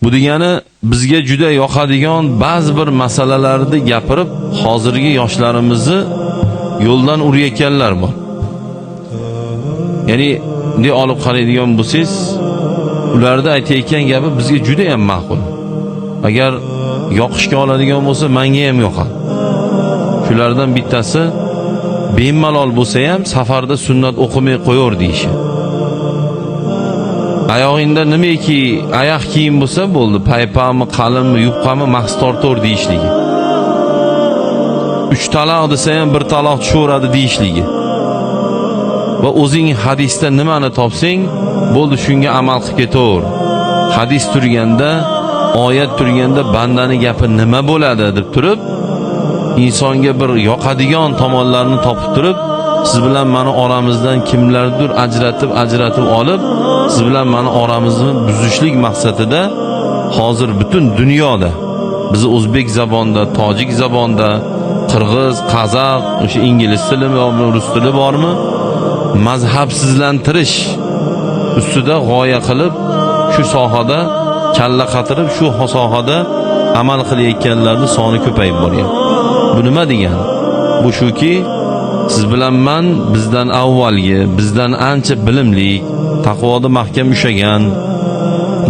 Bu degani bizga juda yoqadigan ba'zi bir masalalarni gapirib, hozirgi yoshlarimizni yo'ldan urayotganlar bor. Ya'ni bunday olib qaraydigan bo'lsangiz, ularda aytayotgan gapi bizga juda ham ma'qul. Agar yoqishga oladigan bo'lsa, menga ham yoqadi. Shulardan bittasi bemalol bo'lsa ham safarda sunnat o'qimay qo'yor deyishi. Oyog'ingda nimaki oyoq kiyim bo'lsa bo'ldi, paypami, qalinmi, yubqami mahs tortur deyishligi. 3 taloq desa ham 1 taloq tushaveradi deyishligi. Va o'zing hadisda nimani topsang, bo'ldi shunga amal qilib ketaver. Hadis turganda, oyat turganda bandani gapi nima bo'ladi deb turib, insonga bir yoqadigan tomonlarni topib turib, siz bilan meni oramizdan kimlardir ajratib olib, siz bilan meni oramizni buzishlik maqsadida hozir butun dunyoda, biz o'zbek zabonda, tojik zabonda, qirg'iz, qozoq, o'sha ingliz tili va rus tili bormi? Mazhabsizlantirish ustida g'oya qilib, shu sohada kalla qatirib, shu sohada amal qilayotganlarning soni ko'payib boryapti. Bu nima degani? Bu shuki, siz bilan men bizdan avvalgi, bizdan ancha bilimli, taqvoda mahkam ushagan,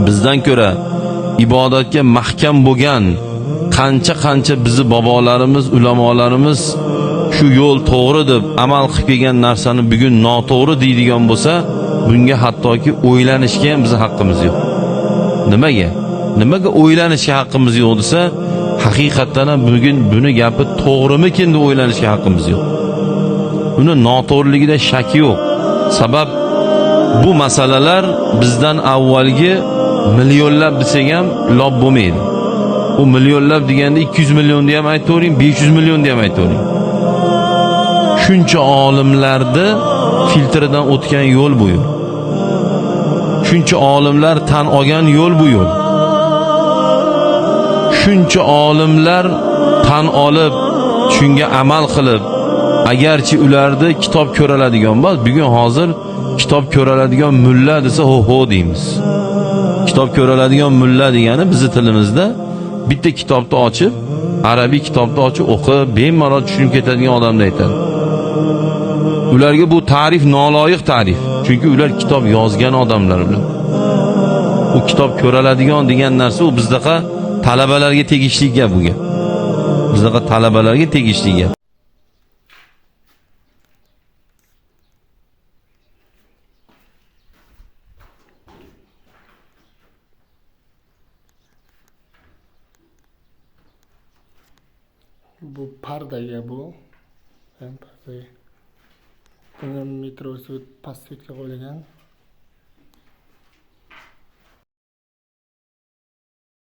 bizdan ko'ra ibodatga mahkam bo'lgan qancha bizi bobolarimiz, ulamolarimiz shu yo'l to'g'ri deb amal qilib kelgan narsani bugun noto'g'ri deydigan bo'lsa, bunga hattoki o'ylanishga ham bizning haqqimiz yo'q. Nimaga? Nimaga o'ylanishga haqqimiz yo'q desa, haqiqatan ham bugun buni gapi to'g'rimikin deb o'ylanishga haqqimiz yo'q. Uni noto'g'riligida shak yo'q. Sabab bu masalalar bizdan avvalgi millionlab desak ham lob bo'lmaydi. U millionlab deganda 200 millionni ham aytavering, 500 millionni ham aytavering. Shuncha olimlarni filtridan o'tgan yo'l bu yo'l. Shuncha olimlar tan olgan yo'l bu yo'l. Shuncha olimlar tan olib, shunga amal qilib, agarchi ularda kitob ko'raladigan bo'lsa, bugun hozir kitob ko'raladigan mulla desa ho deymiz. Kitob ko'raladigan mulla degani bizning tilimizda bitta kitobni ochib, arabiy kitobni ochib o'qib, bemalol tushunib ketadigan odamni aytadi. Ularga bu ta'rif noloyiq ta'rif. Chunki ular kitob yozgan odamlar ular. U kitob ko'raladigan degan narsa u bizdaqa talabalarga tegishli gap bu gap. Bizdaqa talabalarga tegishli gap. Bu pardaga bu. Ham pardaga. Buni metrosi pastga qo'yilgan.